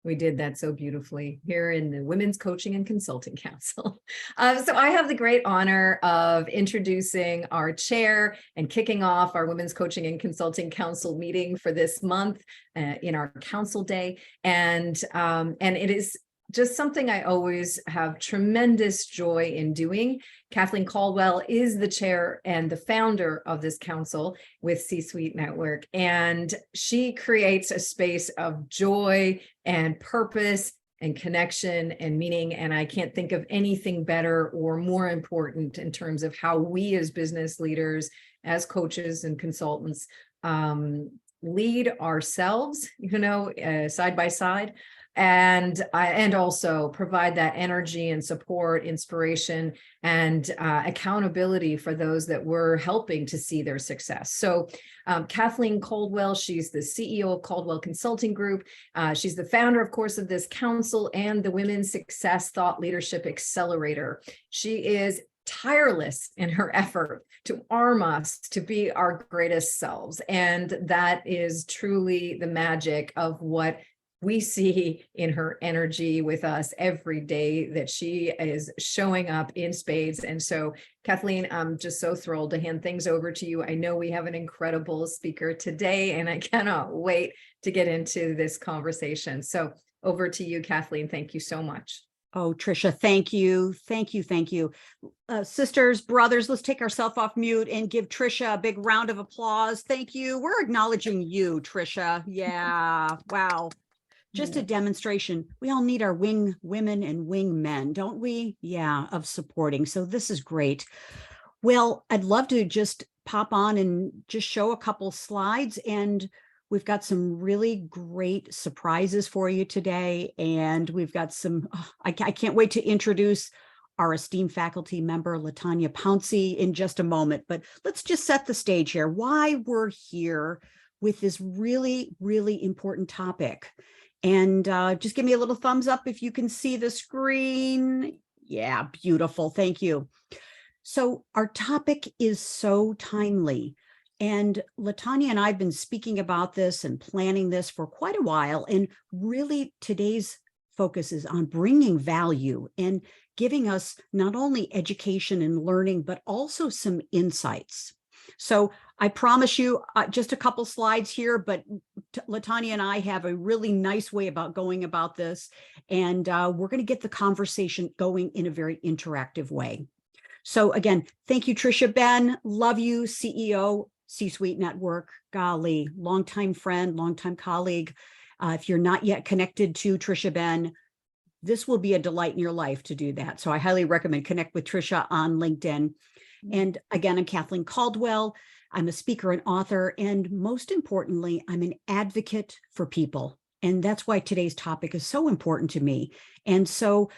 We did that so beautifully here in the Women's Coaching and Consulting Council. So I have the great honor of introducing our chair and kicking off our Women's Coaching and Consulting Council meeting for this month in our council day. And it is just something I always have tremendous joy in doing. Kathleen Caldwell is the chair and the founder of this council with C-Suite Network, and she creates a space of joy and purpose and connection and meaning. And I can't think of anything better or more important in terms of how we as business leaders, as coaches and consultants, lead ourselves, side by side. And also provide that energy and support, inspiration, and accountability for those that we're helping to see their success. So Kathleen Caldwell, she's the CEO of Caldwell Consulting Group. She's the founder, of course, of this council and the Women's Success Thought Leadership Accelerator. She is tireless in her effort to arm us to be our greatest selves. And that is truly the magic of what we see in her energy with us every day, that she is showing up in spades. And so, Kathleen, I'm just so thrilled to hand things over to you. I know we have an incredible speaker today, and I cannot wait to get into this conversation. So over to you, Kathleen. Thank you so much. Oh, Tricia, thank you. Thank you. Thank you. Sisters, brothers, let's take ourselves off mute and give Tricia a big round of applause. Thank you. We're acknowledging you, Tricia. Yeah. Wow. Just a demonstration. We all need our wing women and wing men, don't we? Yeah, of supporting. So this is great. Well, I'd love to just pop on and just show a couple slides. And we've got some really great surprises for you today. And we've got some, I can't wait to introduce our esteemed faculty member, LaTonia Pouncey, in just a moment. But let's just set the stage here. Why we're here with this really, really important topic. And just give me a little thumbs up if you can see the screen. Yeah, beautiful. Thank you. So our topic is so timely. And LaTonia and I have been speaking about this and planning this for quite a while. And really today's focus is on bringing value and giving us not only education and learning, but also some insights. So I promise you just a couple slides here, but LaTonia and I have a really nice way about going about this. And we're going to get the conversation going in a very interactive way. So again, thank you, Tricia. Ben, love you, CEO, C-Suite Network. Golly, longtime friend, longtime colleague. If you're not yet connected to Tricia Ben, this will be a delight in your life to do that. So I highly recommend connect with Tricia on LinkedIn. And again, I'm Kathleen Caldwell. I'm a speaker and author, and most importantly, I'm an advocate for people. And that's why today's topic is so important to me. And so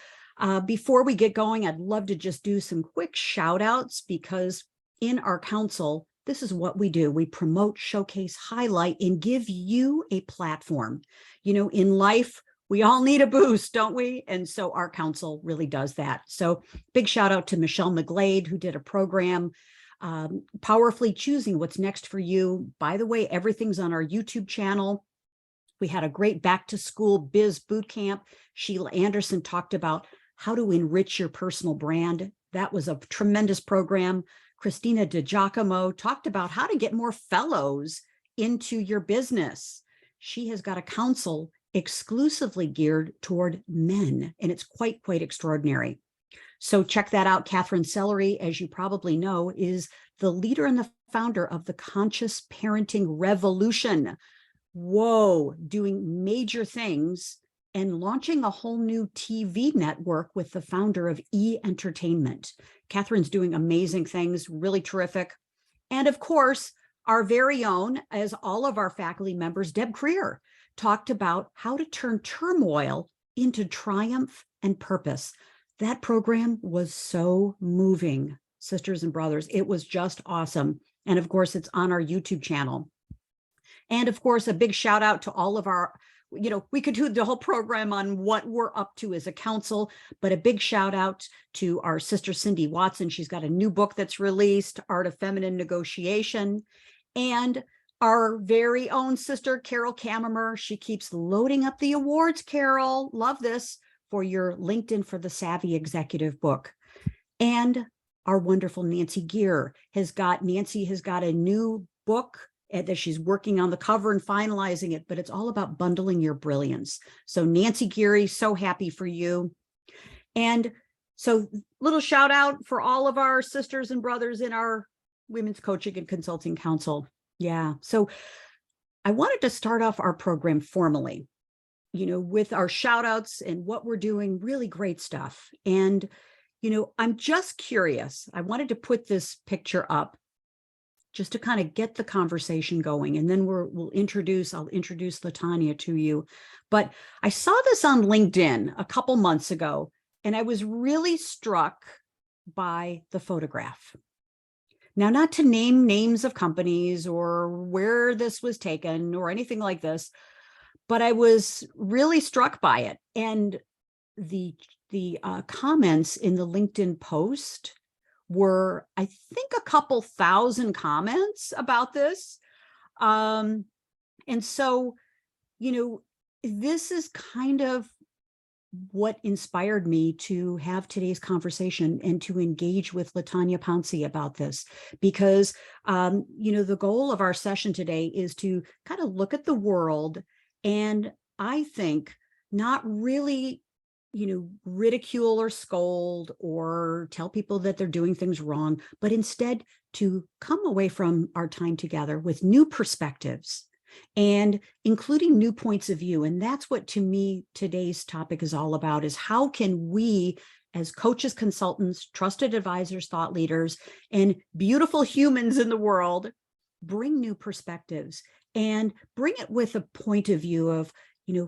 before we get going, I'd love to just do some quick shout outs, because in our council, this is what we do. We promote, showcase, highlight, and give you a platform. You know, in life, we all need a boost, don't we? And so our council really does that. So big shout out to Michelle McGlade, who did a program, powerfully choosing what's next for you. By the way, everything's on our YouTube channel. We had a great back to school biz boot camp. Sheila Anderson talked about how to enrich your personal brand. That was a tremendous program. Christina DiGiacomo talked about how to get more fellows into your business. She has got a council exclusively geared toward men, and it's quite extraordinary. So check that out. Catherine Sellery, as you probably know, is the leader and the founder of the Conscious Parenting Revolution. Whoa, doing major things and launching a whole new TV network with the founder of E! Entertainment. Catherine's doing amazing things, really terrific. And of course, our very own, as all of our faculty members, Deb Creer, talked about how to turn turmoil into triumph and purpose. That program was so moving, sisters and brothers. It was just awesome. And of course, it's on our YouTube channel. And of course, a big shout out to all of our, we could do the whole program on what we're up to as a council, but a big shout out to our sister, Cindy Watson. She's got a new book that's released, Art of Feminine Negotiation. And our very own sister, Carol Kammerer. She keeps loading up the awards, Carol. Love this, for your LinkedIn for the Savvy Executive book. And our wonderful Nancy Gear Nancy has got a new book that she's working on the cover and finalizing it, but it's all about bundling your brilliance. So Nancy Geary, so happy for you. And so little shout out for all of our sisters and brothers in our Women's Coaching and Consulting Council. Yeah. So I wanted to start off our program formally, with our shout outs and what we're doing, really great stuff. And, I'm just curious. I wanted to put this picture up just to kind of get the conversation going. And then I'll introduce LaTonia to you. But I saw this on LinkedIn a couple months ago, and I was really struck by the photograph. Now, not to name names of companies or where this was taken or anything like this, but I was really struck by it. And the comments in the LinkedIn post were, I think, a couple thousand comments about this. And so, this is kind of what inspired me to have today's conversation and to engage with LaTonia Pouncey about this, because, the goal of our session today is to kind of look at the world and I think not really, ridicule or scold or tell people that they're doing things wrong, but instead to come away from our time together with new perspectives and including new points of view. And that's what, to me, today's topic is all about, is how can we, as coaches, consultants, trusted advisors, thought leaders, and beautiful humans in the world, bring new perspectives and bring it with a point of view of,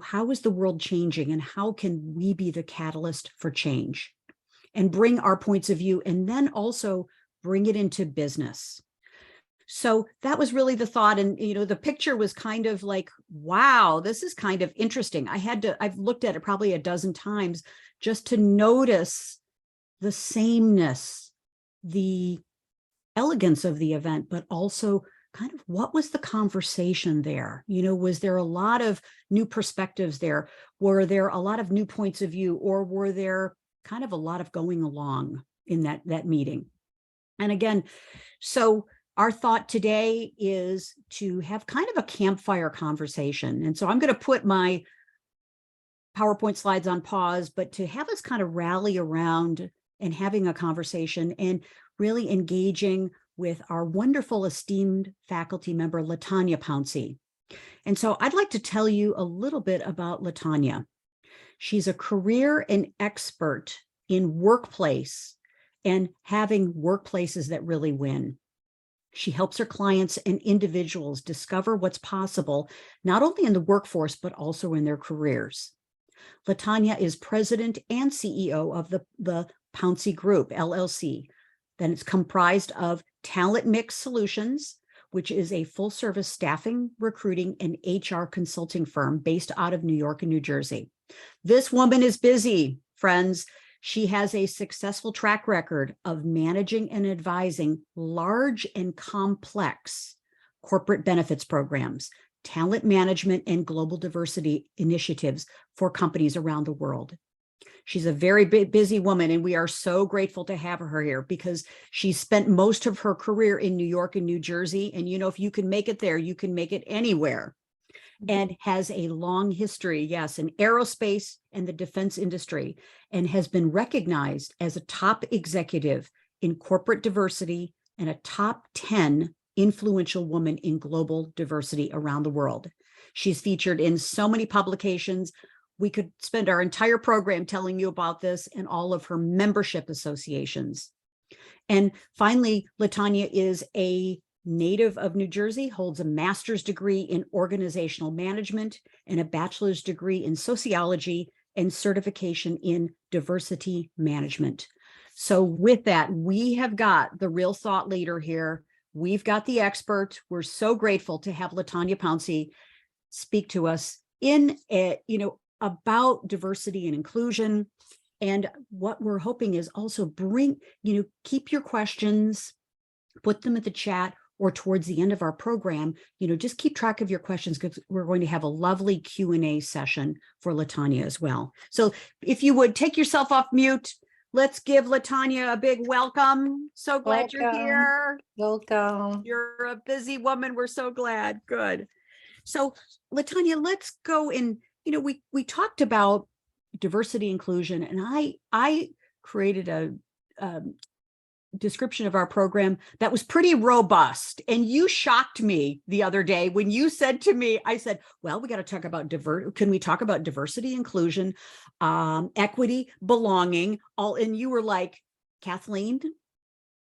how is the world changing and how can we be the catalyst for change, and bring our points of view and then also bring it into business. So that was really the thought. And, the picture was kind of like, wow, this is kind of interesting. I've looked at it probably a dozen times just to notice the sameness, the elegance of the event, but also kind of what was the conversation there? Was there a lot of new perspectives there? Were there a lot of new points of view, or were there kind of a lot of going along in that meeting? And again, so our thought today is to have kind of a campfire conversation. And so I'm going to put my PowerPoint slides on pause, but to have us kind of rally around and having a conversation and really engaging with our wonderful esteemed faculty member, LaTonia Pouncey. And so I'd like to tell you a little bit about LaTonia. She's a career and expert in workplace and having workplaces that really win. She helps her clients and individuals discover what's possible, not only in the workforce, but also in their careers. LaTonia is president and CEO of the Pouncey Group, LLC. Then it's comprised of Talent Mix Solutions, which is a full-service staffing, recruiting, and HR consulting firm based out of New York and New Jersey. This woman is busy, friends. She has a successful track record of managing and advising large and complex corporate benefits programs, talent management, and global diversity initiatives for companies around the world. She's a very busy woman, and we are so grateful to have her here because she spent most of her career in New York and New Jersey. And, if you can make it there, you can make it anywhere. And has a long history, yes, in aerospace and the defense industry, and has been recognized as a top executive in corporate diversity and a top 10 influential woman in global diversity around the world. She's featured in so many publications. We could spend our entire program telling you about this and all of her membership associations. And finally, LaTonia is a native of New Jersey, holds a master's degree in organizational management and a bachelor's degree in sociology and certification in diversity management. So with that, we have got the real thought leader here. We've got the expert. We're so grateful to have LaTonia Pouncey speak to us about diversity and inclusion. And what we're hoping is also keep your questions, put them in the chat, or towards the end of our program, just keep track of your questions because we're going to have a lovely Q&A session for LaTonia as well. So if you would take yourself off mute, let's give LaTonia a big welcome. So glad you're here. Welcome. You're a busy woman. We're so glad. Good. So LaTonia, let's go in. We talked about diversity inclusion, and I created a description of our program that was pretty robust. And you shocked me the other day when you said to me, I said, well, we got to talk about can we talk about diversity, inclusion, equity, belonging, all, and you were like, Kathleen,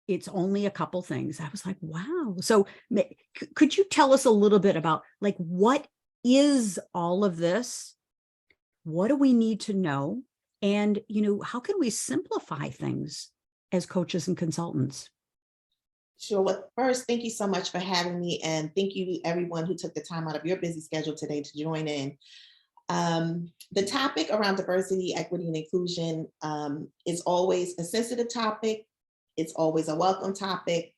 it's only a couple things. I was like, wow. So could you tell us a little bit about like, what is all of this? What do we need to know? And, how can we simplify things as coaches and consultants? Sure. Well, first, thank you so much for having me. And thank you everyone who took the time out of your busy schedule today to join in. The topic around diversity, equity, and inclusion is always a sensitive topic. It's always a welcome topic.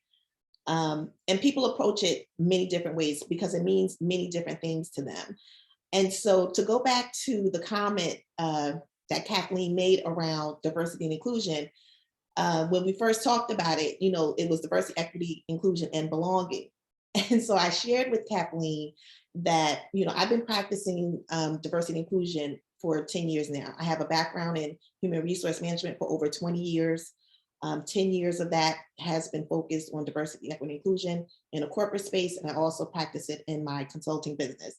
And people approach it many different ways because it means many different things to them. And so to go back to the comment that Kathleen made around diversity and inclusion, when we first talked about it, it was diversity, equity, inclusion, and belonging. And so I shared with Kathleen that, I've been practicing diversity and inclusion for 10 years now. I have a background in human resource management for over 20 years. 10 years of that has been focused on diversity, equity, and inclusion in a corporate space, and I also practice it in my consulting business.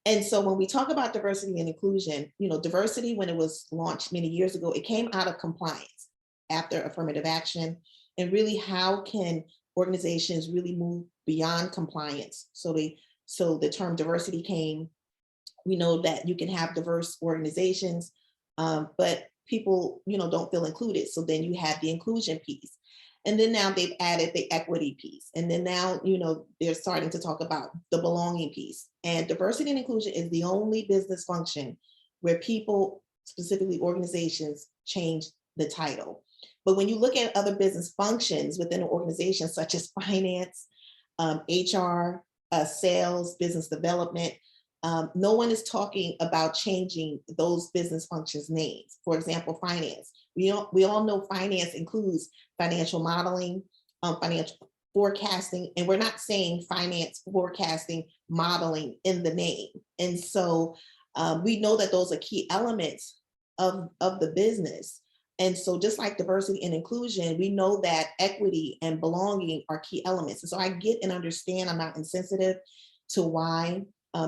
And so when we talk about diversity and inclusion, diversity, when it was launched many years ago, it came out of compliance after affirmative action. And really, how can organizations really move beyond compliance? So the term diversity came. We know that you can have diverse organizations, but people, don't feel included. So then you have the inclusion piece. And then now they've added the equity piece. And then now, they're starting to talk about the belonging piece. And diversity and inclusion is the only business function where people, specifically organizations, change the title. But when you look at other business functions within an organization, such as finance, HR, sales, business development, no one is talking about changing those business functions' names. For example, finance. We all know finance includes financial modeling, financial forecasting, and we're not saying finance, forecasting, modeling in the name. And so we know that those are key elements of the business. And so just like diversity and inclusion, we know that equity and belonging are key elements. And so I get and understand, I'm not insensitive to why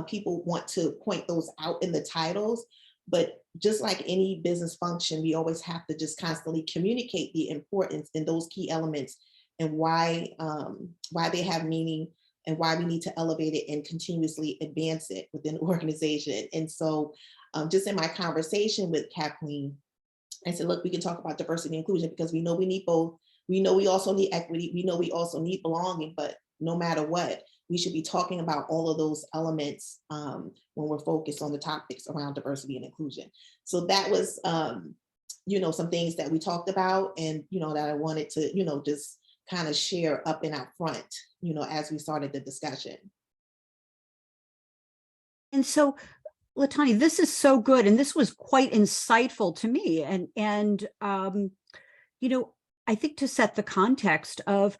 people want to point those out in the titles, but just like any business function, we always have to just constantly communicate the importance in those key elements and why they have meaning and why we need to elevate it and continuously advance it within the organization. And so just in my conversation with Kathleen, I said, look, we can talk about diversity and inclusion because we know we need both. We know we also need equity. We know we also need belonging, but no matter what, we should be talking about all of those elements when we're focused on the topics around diversity and inclusion. So that was, some things that we talked about and, that I wanted to, just kind of share up and out front, as we started the discussion. And so, LaTonia, this is so good. And this was quite insightful to me. And I think to set the context of,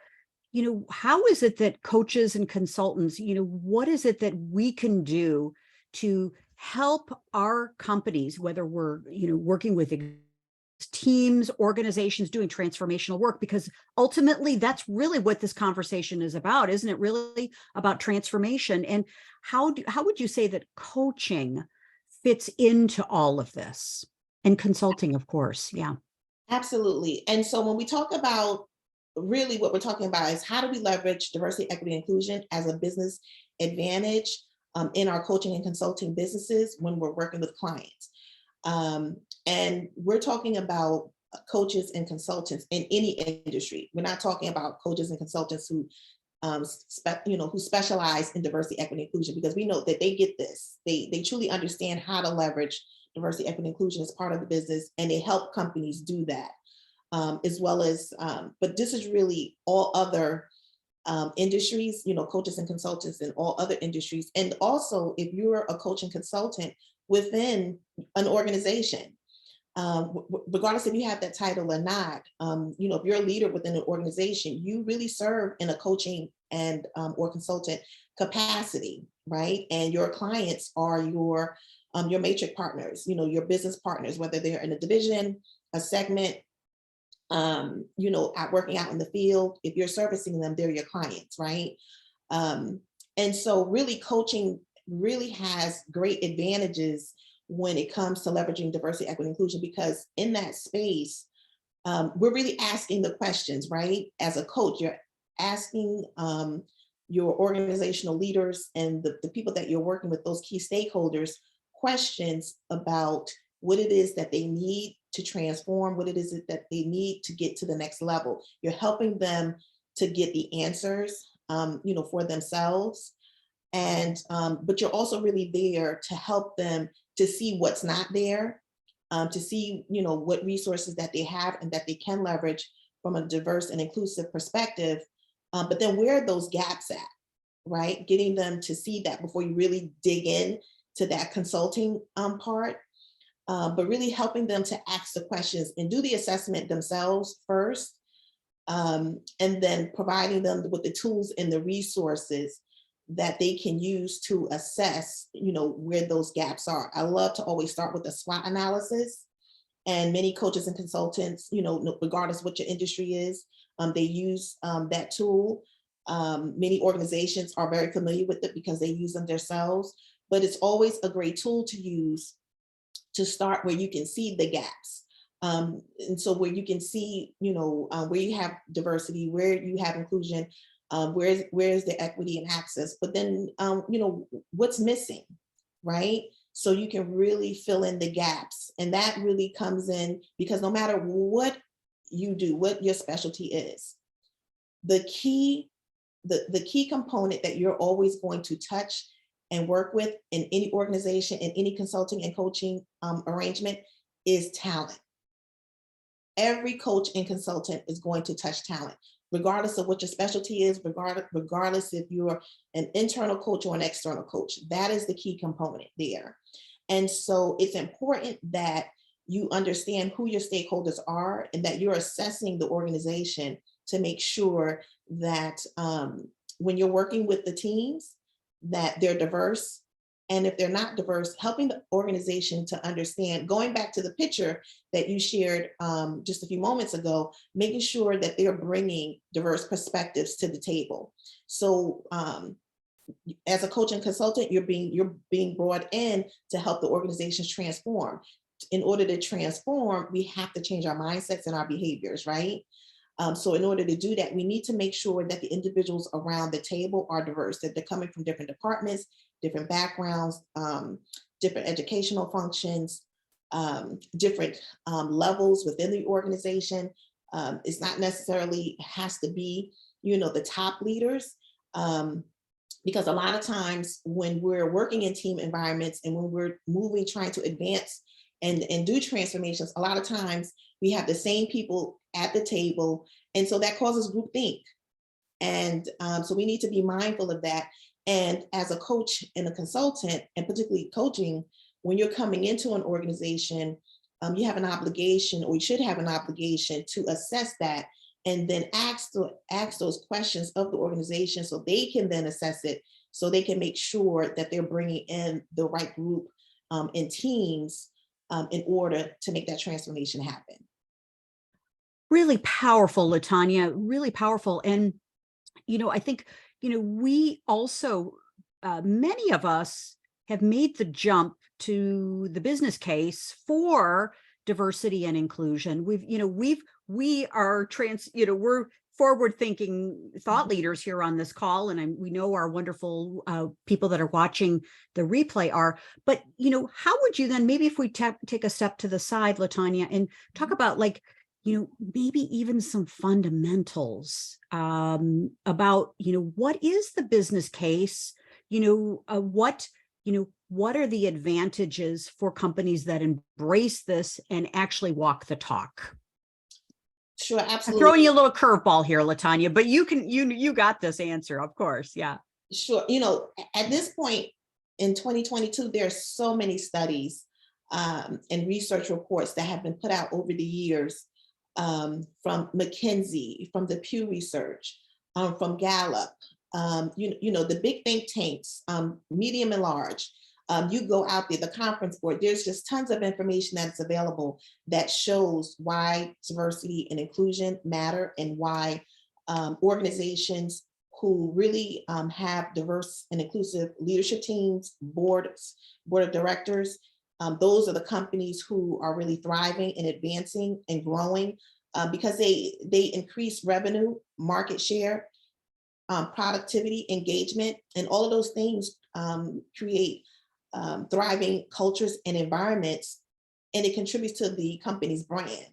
how is it that coaches and consultants, what is it that we can do to help our companies, whether we're, working with teams, organizations doing transformational work, because ultimately that's really what this conversation is about, isn't it? Really about transformation. And how would you say that coaching fits into all of this, and consulting, of course? Yeah, absolutely. And so when we talk about really what we're talking about is how do we leverage diversity, equity, and inclusion as a business advantage in our coaching and consulting businesses when we're working with clients. And we're talking about coaches and consultants in any industry. We're not talking about coaches and consultants who who specialize in diversity, equity, and inclusion, because we know that they get this. They truly understand how to leverage diversity, equity, and inclusion as part of the business, and they help companies do that. As well as, but this is really all other industries, coaches and consultants in all other industries. And also if you're a coach and consultant within an organization, regardless if you have that title or not, if you're a leader within an organization, you really serve in a coaching and or consultant capacity, right? And your clients are your matrix partners, your business partners, whether they're in a division, a segment, working out in the field. If you're servicing them, they're your clients, right? And so really coaching really has great advantages when it comes to leveraging diversity, equity, inclusion, because in that space, we're really asking the questions, right? As a coach, you're asking your organizational leaders and the people that you're working with, those key stakeholders, questions about what it is that they need to transform, what it is that they need to get to the next level. You're helping them to get the answers, for themselves. And, but you're also really there to help them to see what's not there, to see, what resources that they have and that they can leverage from a diverse and inclusive perspective. But then where are those gaps at, right? Getting them to see that before you really dig in to that consulting part, but really helping them to ask the questions and do the assessment themselves first, and then providing them with the tools and the resources that they can use to assess, where those gaps are. I love to always start with a SWOT analysis, and many coaches and consultants, regardless what your industry is, they use that tool. Many organizations are very familiar with it because they use them themselves, but it's always a great tool to use to start where you can see the gaps. And so where you can see, where you have diversity, where you have inclusion, where's the equity and access, but then, what's missing, right? So you can really fill in the gaps. And that really comes in because no matter what you do, what your specialty is, the key component that you're always going to touch and work with in any organization, in any consulting and coaching arrangement is talent. Every coach and consultant is going to touch talent, regardless of what your specialty is, regardless if you're an internal coach or an external coach. That is the key component there. And so it's important that you understand who your stakeholders are and that you're assessing the organization to make sure that when you're working with the teams, that they're diverse. And if they're not diverse, helping the organization to understand, going back to the picture that you shared just a few moments ago, making sure that they're bringing diverse perspectives to the table. So as a coach and consultant, you're being brought in to help the organizations transform. In order to transform, we have to change our mindsets and our behaviors, right? So in order to do that, we need to make sure that the individuals around the table are diverse, that they're coming from different departments, different backgrounds, different educational functions, different levels within the organization. It's not necessarily has to be, the top leaders, because a lot of times when we're working in team environments and when we're moving, trying to advance and do transformations, a lot of times we have the same people at the table. And so that causes groupthink. And so we need to be mindful of that. And as a coach and a consultant, and particularly coaching, when you're coming into an organization, you have an obligation, or you should have an obligation to assess that and then ask those questions of the organization so they can then assess it, so they can make sure that they're bringing in the right group and teams in order to make that transformation happen. Really powerful, LaTonia, really powerful. And, I think, we also, many of us have made the jump to the business case for diversity and inclusion. We are we're forward-thinking thought leaders here on this call, and we know our wonderful people that are watching the replay are. But how would you then, maybe if we take a step to the side, LaTonia, and talk about maybe even some fundamentals about what is the business case, what are the advantages for companies that embrace this and actually walk the talk? Sure, I'm absolutely. throwing you a little curveball here, LaTonia, but you got this answer, of course. Yeah. Sure. At this point in 2022, there are so many studies and research reports that have been put out over the years, from McKinsey, from the Pew Research, from Gallup, the big think tanks, medium and large. You go out there, the conference board, there's just tons of information that's available that shows why diversity and inclusion matter, and why organizations who really have diverse and inclusive leadership teams, board of directors, those are the companies who are really thriving and advancing and growing, because they increase revenue, market share, productivity, engagement, and all of those things create thriving cultures and environments, and it contributes to the company's brand,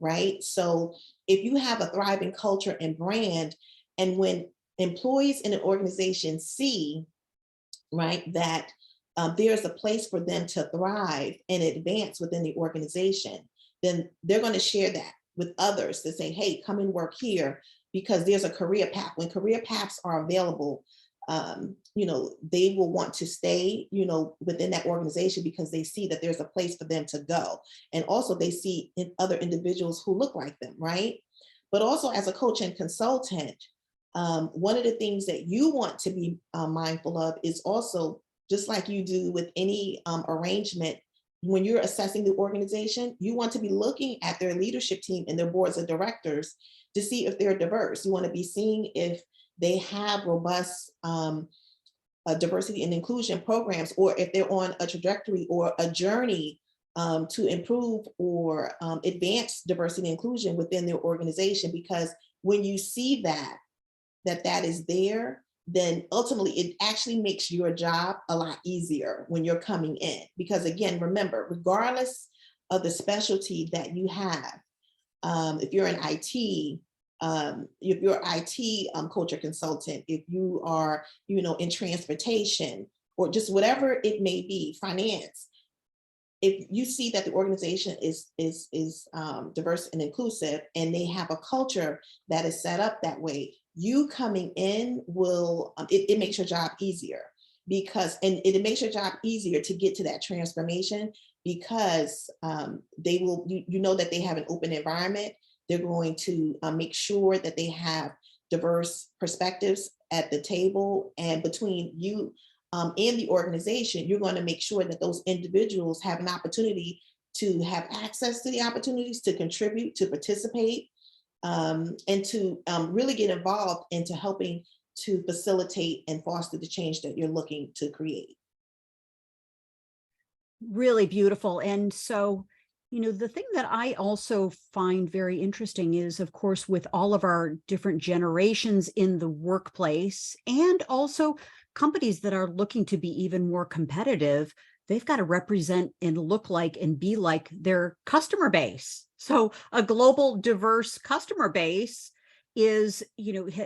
right? So if you have a thriving culture and brand, and when employees in an organization see, right, that there's a place for them to thrive and advance within the organization, then they're going to share that with others to say, hey, come and work here, because there's a career path. When career paths are available, they will want to stay, within that organization, because they see that there's a place for them to go. And also they see in other individuals who look like them, right? But also as a coach and consultant, one of the things that you want to be mindful of is also, just like you do with any arrangement, when you're assessing the organization, you want to be looking at their leadership team and their boards of directors to see if they're diverse. You want to be seeing if they have robust diversity and inclusion programs, or if they're on a trajectory or a journey to improve or advance diversity and inclusion within their organization. Because when you see that is there, then ultimately it actually makes your job a lot easier when you're coming in. Because again, remember, regardless of the specialty that you have, if you're in IT, if you're IT coach or consultant, if you are, in transportation, or just whatever it may be, finance, if you see that the organization is diverse and inclusive, and they have a culture that is set up that way, you coming in will, it makes your job easier, because, and it makes your job easier to get to that transformation, because they will, that they have an open environment. They're going to make sure that they have diverse perspectives at the table, and between you and the organization, you're going to make sure that those individuals have an opportunity to have access to the opportunities to contribute, to participate, and to really get involved into helping to facilitate and foster the change that you're looking to create. Really beautiful. And so, the thing that I also find very interesting is, of course, with all of our different generations in the workplace, and also companies that are looking to be even more competitive, they've got to represent and look like and be like their customer base. So a global diverse customer base is,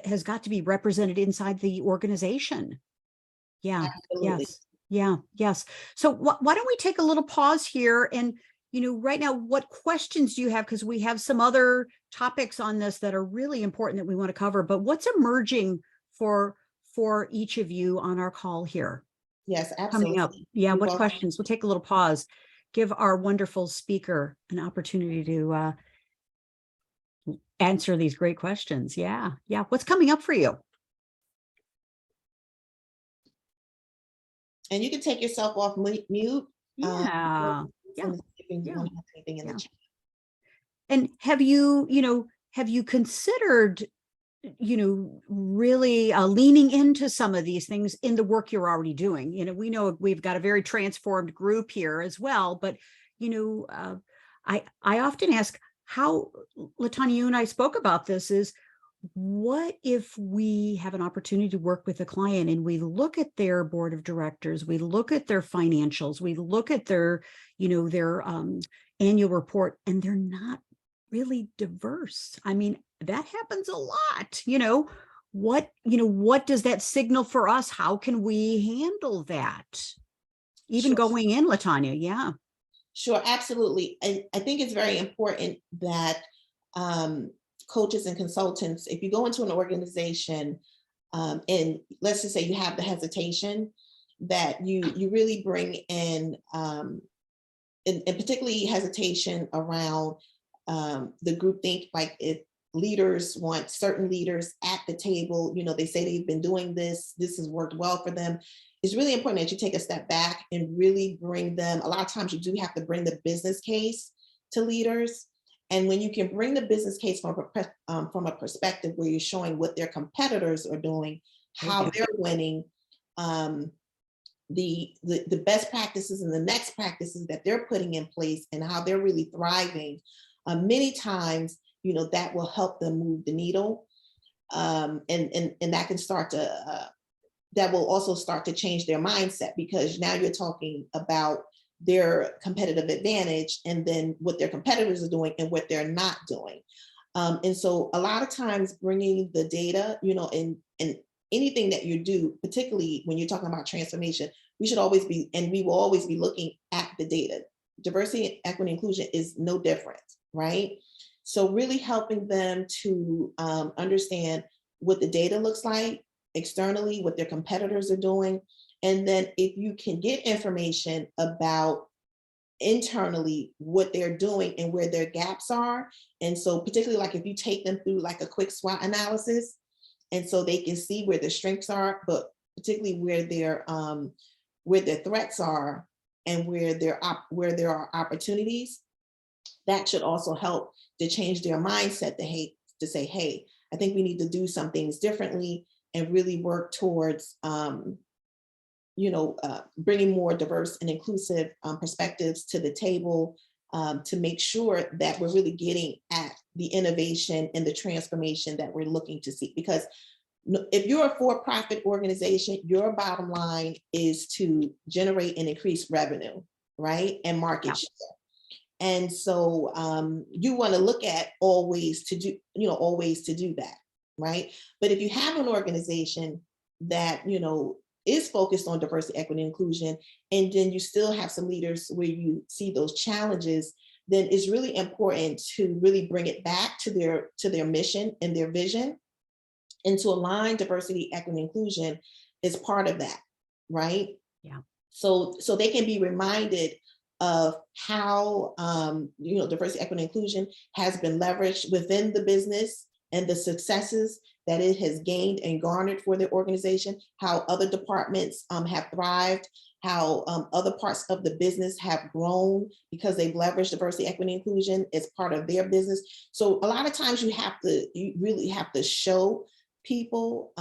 has got to be represented inside the organization. Yeah. Absolutely. Yes. Yeah. Yes. So why don't we take a little pause here, and right now, what questions do you have? Because we have some other topics on this that are really important that we want to cover, but what's emerging for each of you on our call here? Yes, absolutely. Coming up. Yeah. What questions? We'll take a little pause, give our wonderful speaker an opportunity to answer these great questions. Yeah. Yeah. What's coming up for you? And you can take yourself off mute. Yeah. Yeah. If you want to have anything in the chat. And have you considered, really leaning into some of these things in the work you're already doing? We know we've got a very transformed group here as well, but, I often ask how, LaTonia, you and I spoke about this, is what if we have an opportunity to work with a client and we look at their board of directors, we look at their financials, we look at their, their annual report, and they're not really diverse. I mean, that happens a lot. What does that signal for us? How can we handle that? Even Sure. Going in, LaTonia. Yeah. Sure, absolutely. And I think it's very important that coaches and consultants, if you go into an organization and let's just say you have the hesitation, that you really bring in, and particularly hesitation around the groupthink, like if leaders want certain leaders at the table, they say they've been doing this has worked well for them. It's really important that you take a step back and really bring them. A lot of times you do have to bring the business case to leaders. And when you can bring the business case from a perspective where you're showing what their competitors are doing, how they're winning, the best practices and the next practices that they're putting in place and how they're really thriving, many times, that will help them move the needle. And that can start to, that will also start to change their mindset, because now you're talking about their competitive advantage and then what their competitors are doing and what they're not doing. And so a lot of times bringing the data, and anything that you do, particularly when you're talking about transformation, we should always be, and we will always be looking at the data. Diversity, equity, inclusion is no different, right? So really helping them to understand what the data looks like externally, what their competitors are doing. And then if you can get information about internally what they're doing and where their gaps are. And so particularly like if you take them through like a quick SWOT analysis, and so they can see where their strengths are, but particularly where their threats are and where there are opportunities, that should also help to change their mindset to say, hey, I think we need to do some things differently and really work towards bringing more diverse and inclusive perspectives to the table, to make sure that we're really getting at the innovation and the transformation that we're looking to see. Because if you're a for-profit organization, your bottom line is to generate and increase revenue, right? And market share. And so you want to look at all ways to do that, right? But if you have an organization that, is focused on diversity, equity, and inclusion, and then you still have some leaders where you see those challenges, then it's really important to really bring it back to their mission and their vision, and to align diversity, equity, and inclusion is part of that, right? Yeah. So they can be reminded of how diversity, equity, and inclusion has been leveraged within the business and the successes that it has gained and garnered for the organization, how other departments have thrived, how other parts of the business have grown because they've leveraged diversity, equity, and inclusion as part of their business. So a lot of times you really have to show people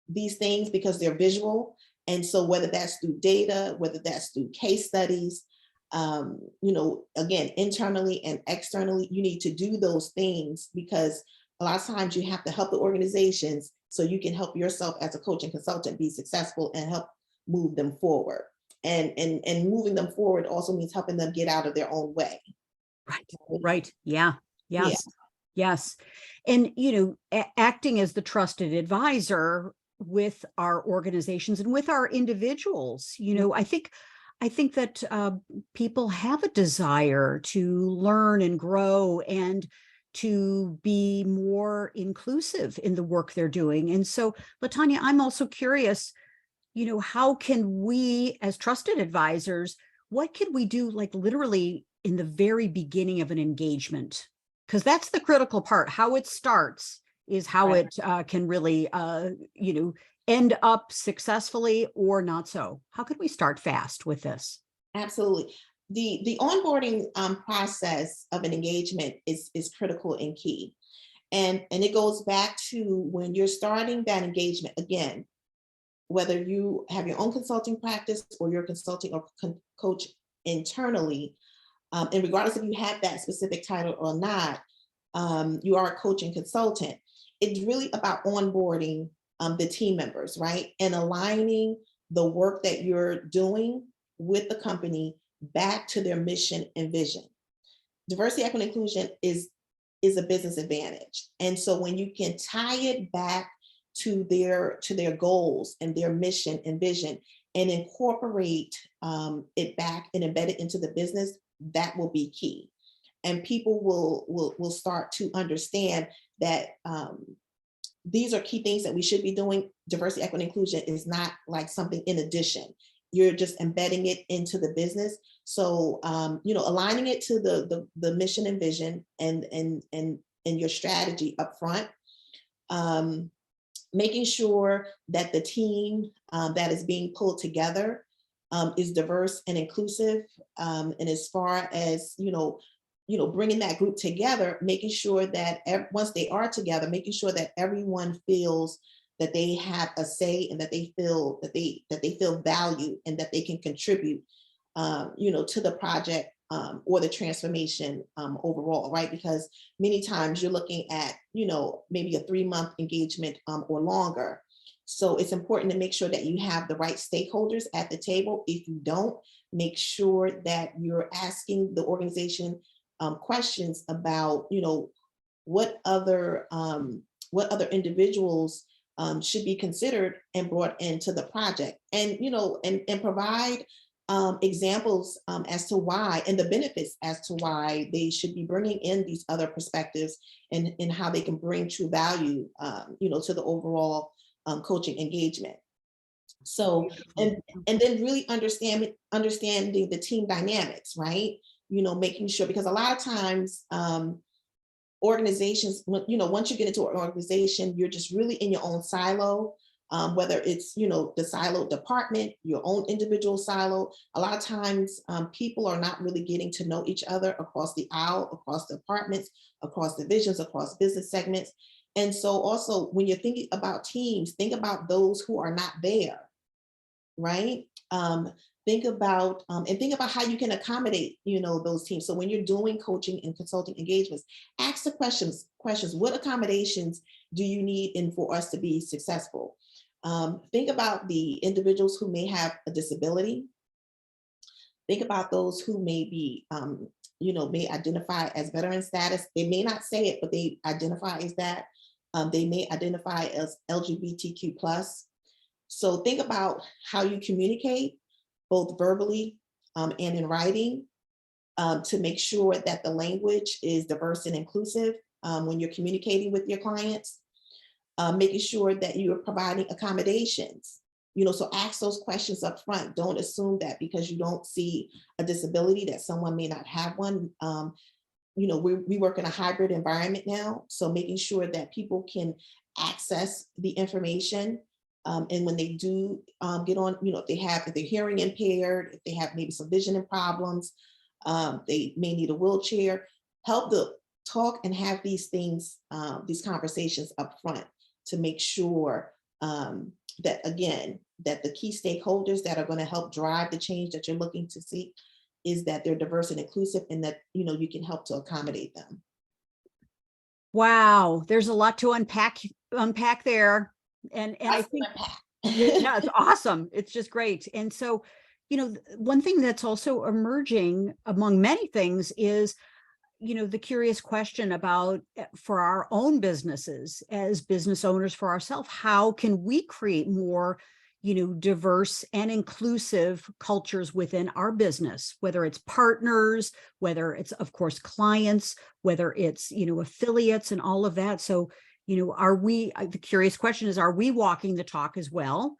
these things because they're visual. And so whether that's through data, whether that's through case studies, again, internally and externally, you need to do those things, because a lot of times you have to help the organizations so you can help yourself as a coach and consultant be successful and help move them forward. And moving them forward also means helping them get out of their own way. Right. Yeah. Yes. Yeah. Yes. And, acting as the trusted advisor with our organizations and with our individuals, I think that people have a desire to learn and grow and to be more inclusive in the work they're doing. And so, LaTonia, I'm also curious, how can we as trusted advisors, what can we do like literally in the very beginning of an engagement? Because that's the critical part. How it starts is how it can really, end up successfully or not so. How could we start fast with this? Absolutely. The onboarding process of an engagement is critical and key. And it goes back to when you're starting that engagement, again, whether you have your own consulting practice or you're consulting or coach internally, and regardless if you have that specific title or not, you are a coach and consultant. It's really about onboarding the team members, right? And aligning the work that you're doing with the company back to their mission and vision. Diversity, equity, and inclusion is a business advantage. And so when you can tie it back to their goals and their mission and vision and incorporate it back and embed it into the business, that will be key. and people will start to understand that these are key things that we should be doing. Diversity, equity, inclusion is not like something in addition. You're just embedding it into the business. So, aligning it to the mission and vision and your strategy up front. Making sure that the team that is being pulled together is diverse and inclusive. And as far as, bringing that group together, making sure that once they are together, making sure that everyone feels that they have a say and that they feel valued and that they can contribute, to the project or the transformation overall, right? Because many times you're looking at, maybe a 3-month engagement or longer. So it's important to make sure that you have the right stakeholders at the table. If you don't, make sure that you're asking the organization questions about, what other individuals should be considered and brought into the project, and and provide examples as to why, and the benefits as to why they should be bringing in these other perspectives, and how they can bring true value, to the overall coaching engagement. So, and then really understanding the team dynamics, right? Making sure, because a lot of times organizations, once you get into an organization, you're just really in your own silo. Whether it's, the siloed department, your own individual silo. A lot of times people are not really getting to know each other across the aisle, across departments, across divisions, across business segments. And so also when you're thinking about teams, think about those who are not there, right? Think about how you can accommodate, those teams. So when you're doing coaching and consulting engagements, ask the questions, what accommodations do you need in for us to be successful? Think about the individuals who may have a disability. Think about those who may be, may identify as veteran status. They may not say it, but they identify as that. They may identify as LGBTQ+. So think about how you communicate, both verbally and in writing, to make sure that the language is diverse and inclusive when you're communicating with your clients. Making sure that you are providing accommodations, so ask those questions up front. Don't assume that because you don't see a disability that someone may not have one. We work in a hybrid environment now, so making sure that people can access the information. And when they do get on, if they're hearing impaired, if they have maybe some vision problems, they may need a wheelchair, help them talk and have these things, these conversations up front, to make sure that, again, that the key stakeholders that are going to help drive the change that you're looking to see is that they're diverse and inclusive, and that, you can help to accommodate them. Wow, there's a lot to unpack there. And I think, yeah, it's awesome. It's just great. And so, one thing that's also emerging among many things is, the curious question about, for our own businesses as business owners, for ourselves, how can we create more, diverse and inclusive cultures within our business, whether it's partners, whether it's, of course, clients, whether it's, affiliates and all of that. So, the curious question is, are we walking the talk as well?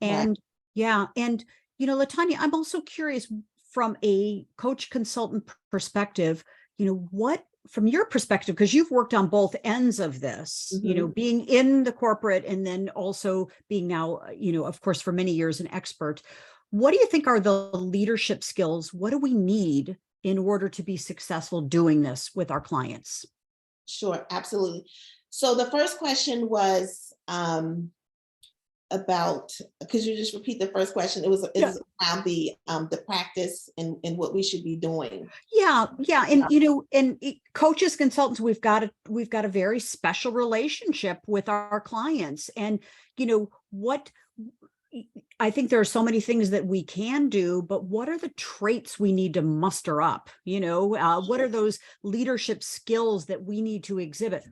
And Right. yeah. And, LaTonia, I'm also curious from a coach consultant perspective, what, from your perspective, because you've worked on both ends of this, being in the corporate and then also being now, of course, for many years, an expert. What do you think are the leadership skills? What do we need in order to be successful doing this with our clients? Sure, absolutely. So the first question was about, could you just repeat the first question? It was around the practice and what we should be doing. Yeah. And coaches, consultants, we've got a very special relationship with our clients. And what I think there are so many things that we can do, but what are the traits we need to muster up? What are those leadership skills that we need to exhibit?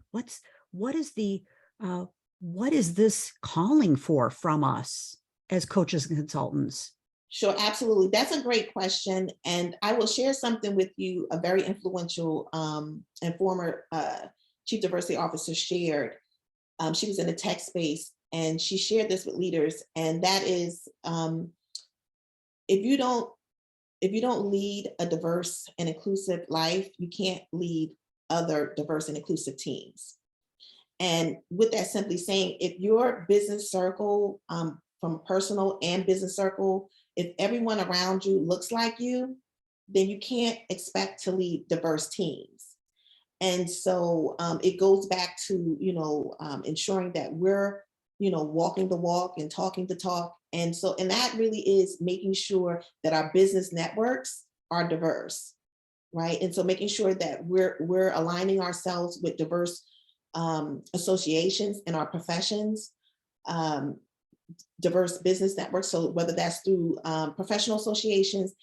What is this calling for from us as coaches and consultants? Sure, absolutely. That's a great question. And I will share something with you, a very influential and former chief diversity officer shared. She was in the tech space and she shared this with leaders. And that is, if you don't lead a diverse and inclusive life, you can't lead other diverse and inclusive teams. And with that simply saying, if your business circle, from personal and business circle, if everyone around you looks like you, then you can't expect to lead diverse teams. And so it goes back to, ensuring that we're, walking the walk and talking the talk. And so, and that really is making sure that our business networks are diverse, right? And so making sure that we're aligning ourselves with diverse associations in our professions, diverse business networks. So whether that's through professional associations,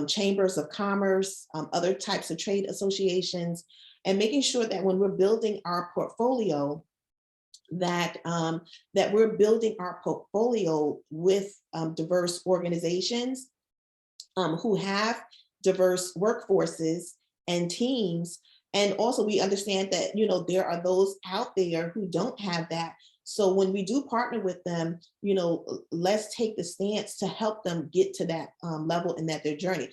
chambers of commerce, other types of trade associations, and making sure that when we're building our portfolio, that we're building our portfolio with diverse organizations who have diverse workforces and teams. And also we understand that, there are those out there who don't have that. So when we do partner with them, let's take the stance to help them get to that level in their journey.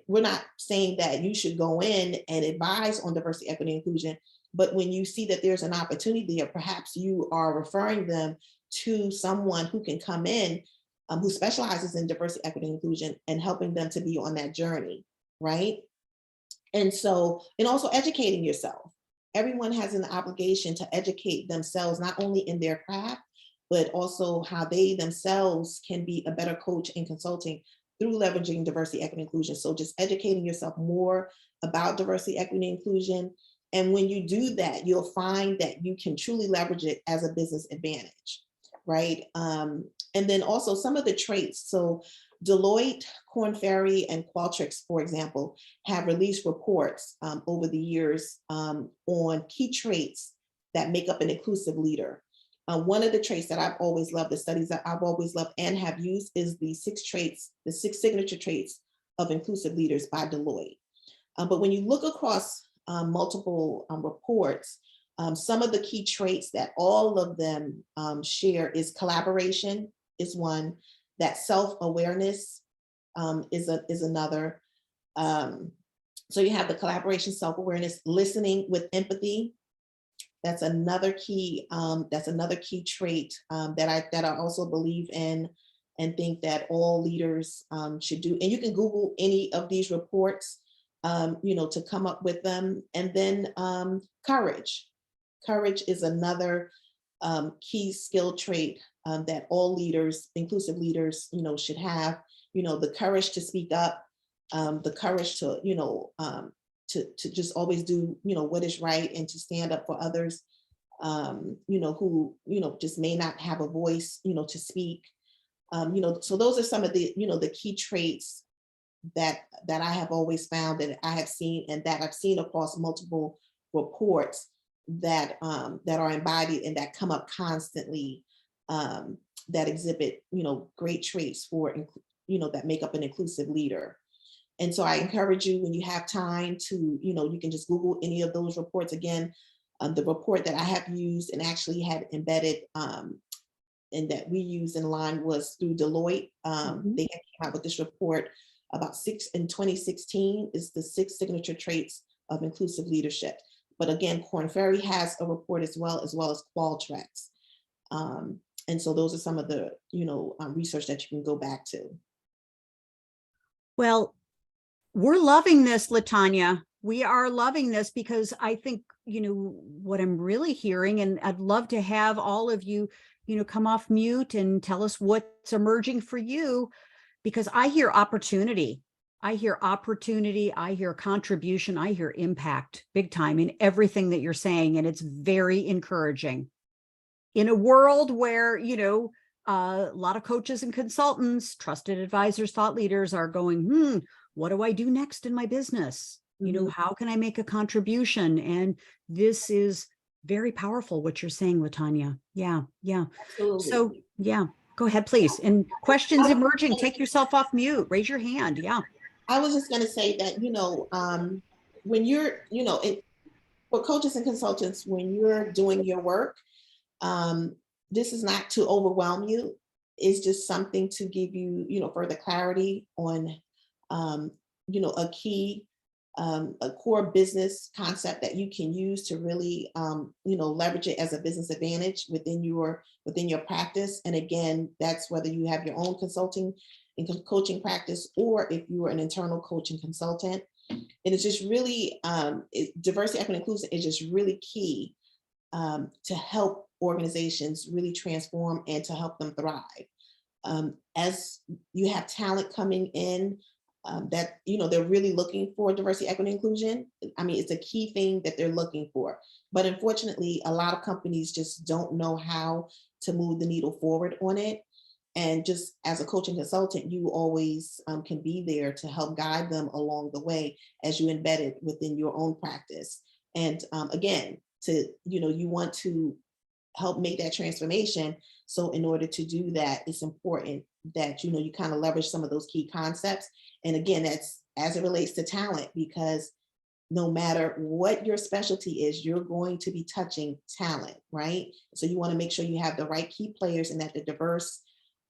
We're not saying that you should go in and advise on diversity, equity, inclusion, but when you see that there's an opportunity there, perhaps you are referring them to someone who can come in who specializes in diversity, equity, inclusion, and helping them to be on that journey, right? And so, and also educating yourself. Everyone has an obligation to educate themselves, not only in their craft, but also how they themselves can be a better coach in consulting through leveraging diversity, equity, inclusion. So just educating yourself more about diversity, equity, inclusion. And when you do that, you'll find that you can truly leverage it as a business advantage, right? And then also some of the traits. So Deloitte, Korn Ferry, and Qualtrics, for example, have released reports over the years on key traits that make up an inclusive leader. One of the traits that I've always loved, the studies that I've always loved and have used, is the 6 traits, the 6 signature traits of inclusive leaders by Deloitte. But when you look across multiple reports, some of the key traits that all of them share is collaboration is one, that self-awareness is another. So you have the collaboration, self-awareness, listening with empathy. That's another key. That's another key trait that I also believe in and think that all leaders should do. And you can Google any of these reports, to come up with them. And then courage. Courage is another key skill trait that all leaders, inclusive leaders, should have. The courage to speak up, the courage to, to just always do, what is right, and to stand up for others, who, just may not have a voice, to speak. So those are some of the, the key traits that I have always found, and I have seen, and that I've seen across multiple reports that are embodied and that come up constantly, that exhibit, great traits for, that make up an inclusive leader. And so I encourage you, when you have time, to, you can just Google any of those reports. Again, the report that I have used and actually had embedded and that we use in line was through Deloitte. They came out with this report about in 2016, is the 6 signature traits of inclusive leadership. But again, Korn Ferry has a report as well as Qualtrics. And so those are some of the, research that you can go back to. Well, we're loving this, LaTonia. We are loving this, because I think, what I'm really hearing, and I'd love to have all of you, come off mute and tell us what's emerging for you, because I hear opportunity. I hear opportunity, I hear contribution, I hear impact big time in everything that you're saying. And it's very encouraging. In a world where, a lot of coaches and consultants, trusted advisors, thought leaders are going, what do I do next in my business? How can I make a contribution? And this is very powerful, what you're saying, LaTonia. Yeah. Absolutely. So, yeah, Go ahead, please. And questions emerging, take yourself off mute, raise your hand. Yeah. I was just going to say that, when you're, for coaches and consultants, when you're doing your work, this is not to overwhelm you. It's just something to give you, further clarity on, a key, a core business concept that you can use to really, leverage it as a business advantage within your practice. And again, that's whether you have your own consulting and coaching practice, or if you are an internal coach and consultant. And it's just really, diversity, equity, and inclusion is just really key to help organizations really transform and to help them thrive. As you have talent coming in, that they're really looking for diversity, equity, inclusion. I mean, it's a key thing that they're looking for. But unfortunately, a lot of companies just don't know how to move the needle forward on it. And just as a coaching consultant, you always can be there to help guide them along the way as you embed it within your own practice. And again, you want to help make that transformation. So in order to do that, it's important that, you kind of leverage some of those key concepts. And again, that's as it relates to talent, because no matter what your specialty is, you're going to be touching talent, right? So you want to make sure you have the right key players and that they're diverse,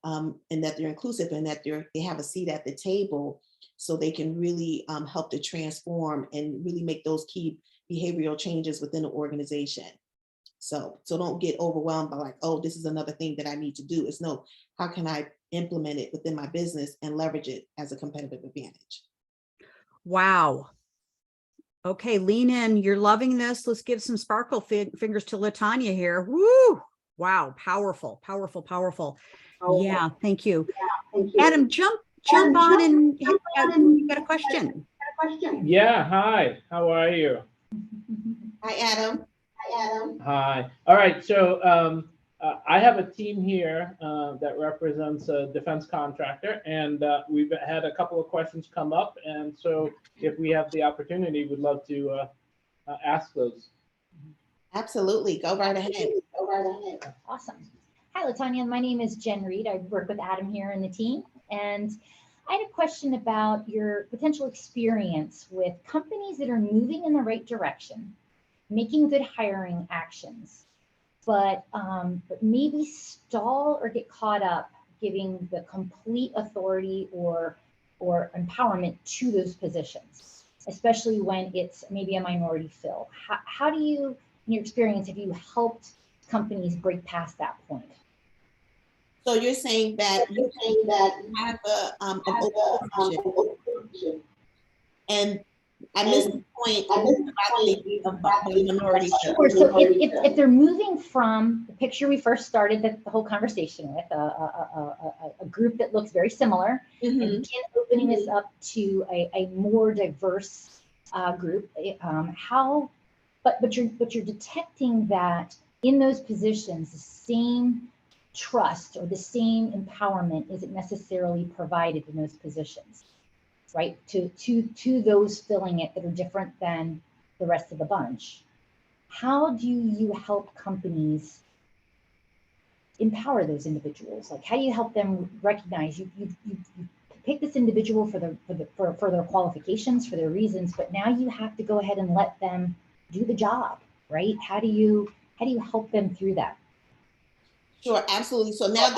and that they're inclusive, and that they have a seat at the table, so they can really help to transform and really make those key behavioral changes within the organization. So don't get overwhelmed by like, oh, this is another thing that I need to do. It's no, how can I implement it within my business and leverage it as a competitive advantage? Wow. Okay, lean in. You're loving this. Let's give some sparkle fingers to LaTonia here. Woo! Wow, powerful, powerful, powerful. Yeah, thank you. Adam, jump on and you got a question. Yeah, hi, how are you? Hi, Adam. Hi. All right, so I have a team here that represents a defense contractor, and we've had a couple of questions come up, and so if we have the opportunity, we'd love to ask those. Absolutely, go right ahead. Awesome. Hi, LaTonia. My name is Jen Reed. I work with Adam here in the team. And I had a question about your potential experience with companies that are moving in the right direction, making good hiring actions, but maybe stall or get caught up giving the complete authority or empowerment to those positions, especially when it's maybe a minority fill. How do you, in your experience, have you helped companies break past that point? So you're saying that you have an open position, and I missed the point about the minority. Sure. So if they're moving from the picture we first started the whole conversation with, a group that looks very similar, and begin opening this up to a more diverse group, but you're detecting that in those positions, the same trust or the same empowerment isn't necessarily provided in those positions, right? To those filling it that are different than the rest of the bunch. How do you help companies empower those individuals? Like, how do you help them recognize you pick this individual for their qualifications, for their reasons, but now you have to go ahead and let them do the job, right? How do you help them through that? Sure, absolutely. So now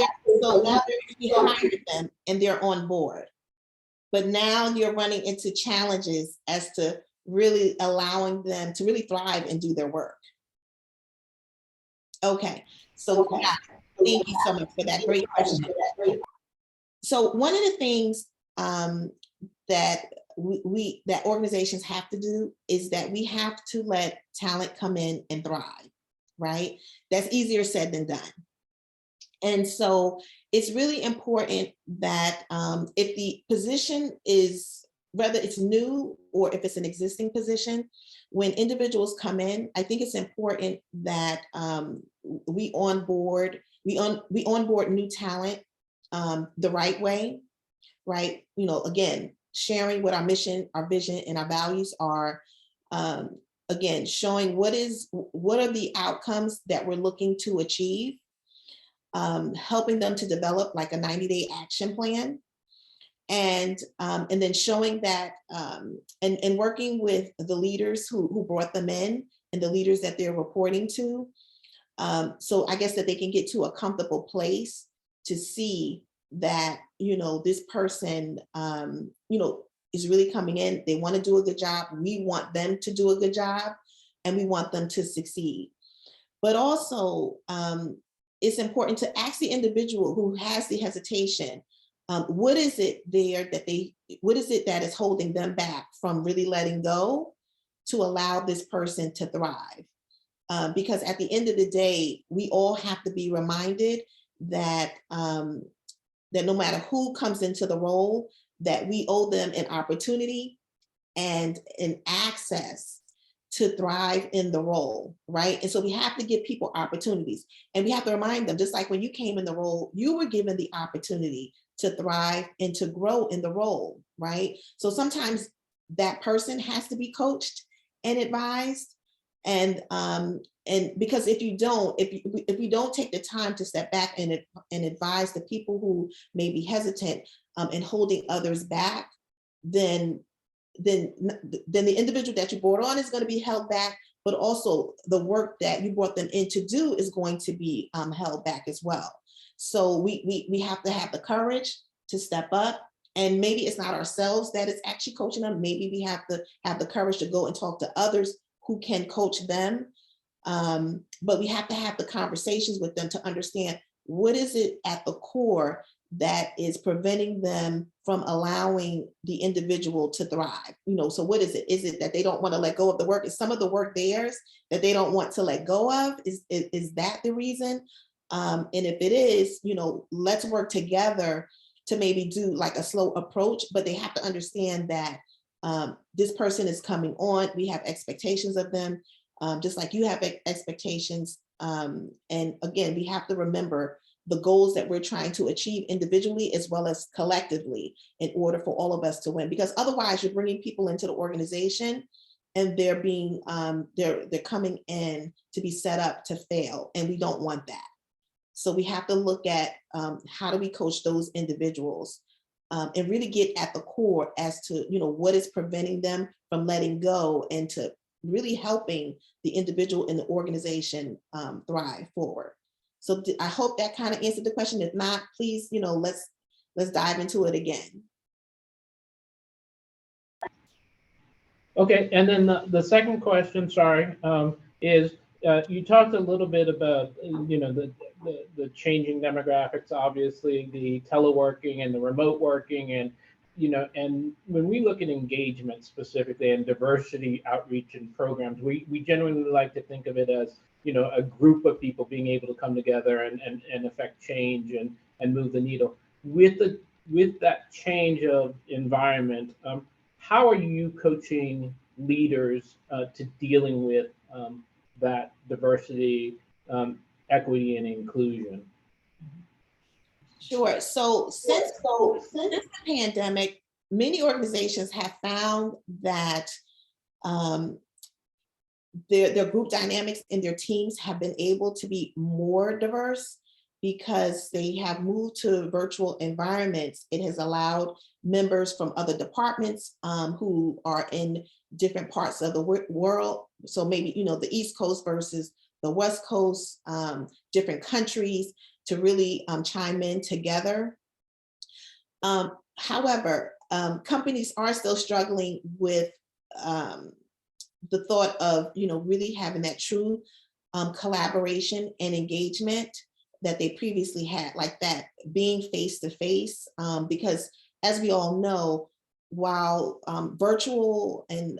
you hired them and they're on board, but now you're running into challenges as to really allowing them to really thrive and do their work. Okay, so yeah, thank you so much for that great question. So one of the things that that organizations have to do is that we have to let talent come in and thrive, right? That's easier said than done. And so it's really important that if the position is, whether it's new or if it's an existing position, when individuals come in, I think it's important that we onboard new talent the right way, right? Again, sharing what our mission, our vision, and our values are. Again, showing what are the outcomes that we're looking to achieve. helping them to develop like a 90-day action plan, and then showing that, and working with the leaders who brought them in and the leaders that they're reporting to. So I guess that they can get to a comfortable place to see that, this person, is really coming in. They want to do a good job. We want them to do a good job, and we want them to succeed. But also, it's important to ask the individual who has the hesitation, what is it that is holding them back from really letting go to allow this person to thrive? Because at the end of the day, we all have to be reminded that, that no matter who comes into the role, that we owe them an opportunity and an access to thrive in the role, right? And so we have to give people opportunities, and we have to remind them, just like when you came in the role, you were given the opportunity to thrive and to grow in the role, right? So sometimes that person has to be coached and advised. And because if you don't take the time to step back and advise the people who may be hesitant and holding others back, then the individual that you brought on is going to be held back, but also the work that you brought them in to do is going to be held back as well. So we have to have the courage to step up, and maybe it's not ourselves that is actually coaching them. Maybe we have to have the courage to go and talk to others who can coach them. But we have to have the conversations with them to understand what is it at the core that is preventing them from allowing the individual to thrive. So what is it? Is it that they don't want to let go of the work? Is some of the work theirs that they don't want to let go of? Is that the reason? And if it is, let's work together to maybe do like a slow approach, but they have to understand that this person is coming on. We have expectations of them, just like you have expectations. And again, we have to remember the goals that we're trying to achieve individually as well as collectively in order for all of us to win. Because otherwise, you're bringing people into the organization and they're coming in to be set up to fail, and we don't want that. So we have to look at how do we coach those individuals and really get at the core as to what is preventing them from letting go, and to really helping the individual in the organization thrive forward. So I hope that kind of answered the question. If not, please, let's dive into it again. Okay, and then the second question, sorry, is you talked a little bit about the changing demographics, obviously the teleworking and the remote working, and and when we look at engagement specifically and diversity outreach and programs, we genuinely like to think of it as a group of people being able to come together and affect change and move the needle. With that change of environment, how are you coaching leaders to dealing with that diversity, equity, and inclusion? Sure. So since the pandemic, many organizations have found that their group dynamics and their teams have been able to be more diverse because they have moved to virtual environments. It has allowed members from other departments who are in different parts of the world. So maybe, the East Coast versus the West Coast, different countries, to really chime in together. However, companies are still struggling with the thought of, really having that true collaboration and engagement that they previously had, like that being face to face, because as we all know, while virtual and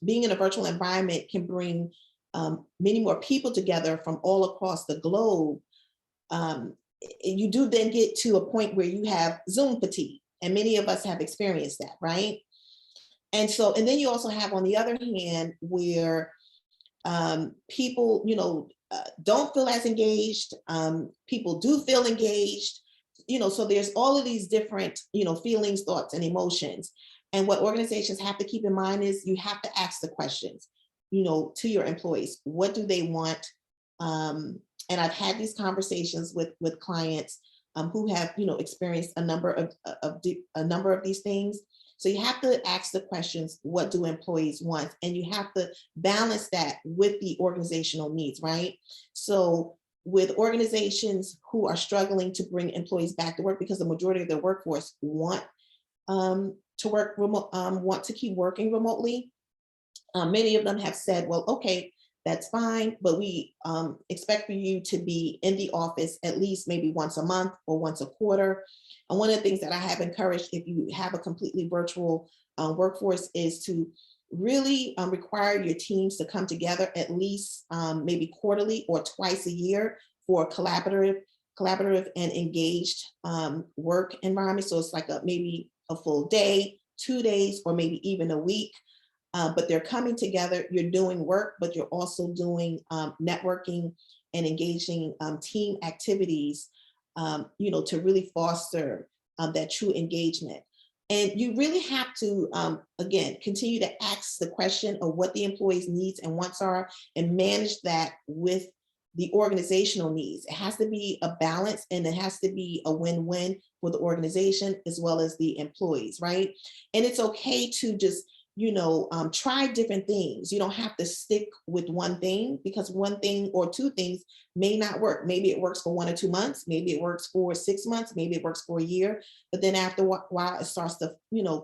being in a virtual environment can bring many more people together from all across the globe, you do then get to a point where you have Zoom fatigue, and many of us have experienced that, right? And then you also have, on the other hand, where people, don't feel as engaged. People do feel engaged, so there's all of these different, feelings, thoughts, and emotions. And what organizations have to keep in mind is you have to ask the questions, to your employees. What do they want? And I've had these conversations with clients who have, experienced a number of these things. So you have to ask the questions, what do employees want? And you have to balance that with the organizational needs, right? So with organizations who are struggling to bring employees back to work because the majority of their workforce want to work remote, want to keep working remotely, many of them have said, well, okay, that's fine, but we expect for you to be in the office at least maybe once a month or once a quarter. And one of the things that I have encouraged, if you have a completely virtual workforce, is to really require your teams to come together at least maybe quarterly or twice a year for collaborative and engaged work environment. So it's like maybe a full day, 2 days, or maybe even a week. But they're coming together, you're doing work, but you're also doing networking and engaging team activities, to really foster that true engagement. And you really have to, again, continue to ask the question of what the employees' needs and wants are and manage that with the organizational needs. It has to be a balance, and it has to be a win-win for the organization as well as the employees, right? And it's okay to just try different things. You don't have to stick with one thing, because one thing or two things may not work. Maybe it works for 1 or 2 months. Maybe it works for 6 months. Maybe it works for a year. But then after a while, it starts to,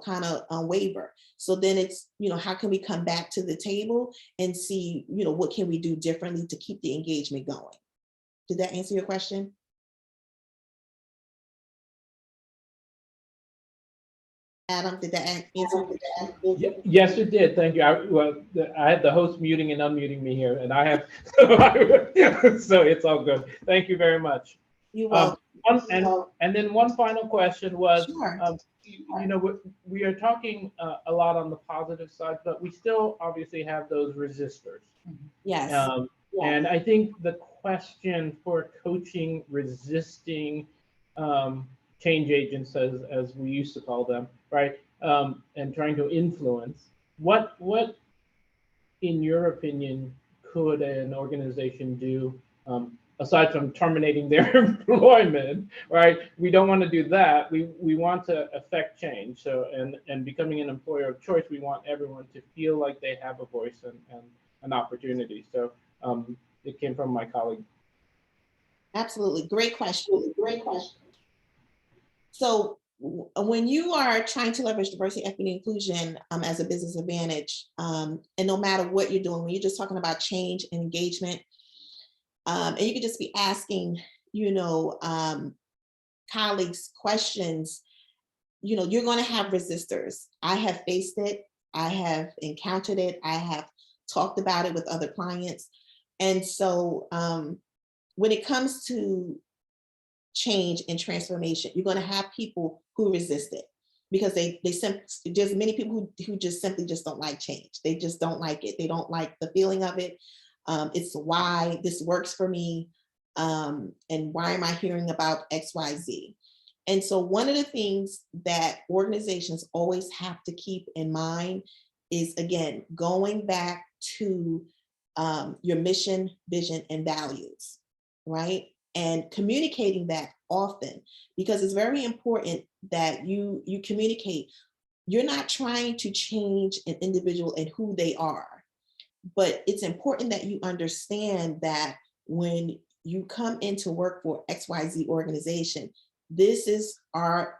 kind of waver. So then it's, how can we come back to the table and see, what can we do differently to keep the engagement going? Did that answer your question? Adam, did that answer? Yes, it did. Thank you. I had the host muting and unmuting me here, and I have, so it's all good. Thank you very much. You're welcome. And then one final question was, Sure. we are talking a lot on the positive side, but we still obviously have those resistors. Yes. And I think the question for coaching resisting change agents, as we used to call them, right? And trying to influence, what in your opinion could an organization do, aside from terminating their employment, right? We don't want to do that. We want to affect change. So and becoming an employer of choice, we want everyone to feel like they have a voice and an opportunity. So it came from my colleague. Absolutely. Great question. So when you are trying to leverage diversity, equity, inclusion as a business advantage, and no matter what you're doing, when you're just talking about change and engagement, and you could just be asking, colleagues questions, you're going to have resistors. I have faced it. I have encountered it. I have talked about it with other clients. And so when it comes to change and transformation, you're going to have people who resist it, because there's many people who just simply just don't like change. They just don't like it. They don't like the feeling of it. It's why this works for me. And why am I hearing about X, Y, Z? And so one of the things that organizations always have to keep in mind is, again, going back to your mission, vision, and values, right? And communicating that often, because it's very important that you communicate. You're not trying to change an individual and who they are, but it's important that you understand that when you come into work for XYZ organization, this is our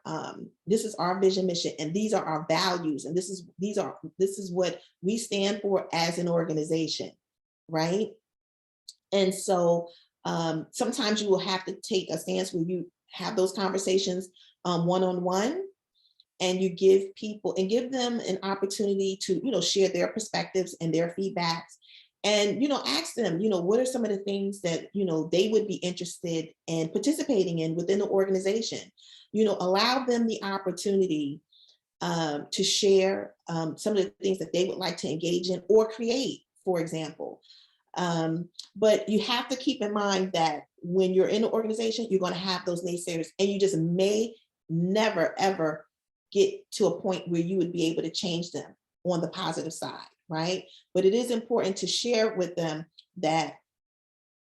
vision, mission, and these are our values, and this is what we stand for as an organization, right? And so sometimes you will have to take a stance where you have those conversations one-on-one, and you give them an opportunity to, share their perspectives and their feedbacks, and, ask them, what are some of the things that, they would be interested in participating in within the organization. Allow them the opportunity to share some of the things that they would like to engage in or create, for example. But you have to keep in mind that when you're in an organization, you're going to have those naysayers, and you just may never, ever get to a point where you would be able to change them on the positive side, right? But it is important to share with them that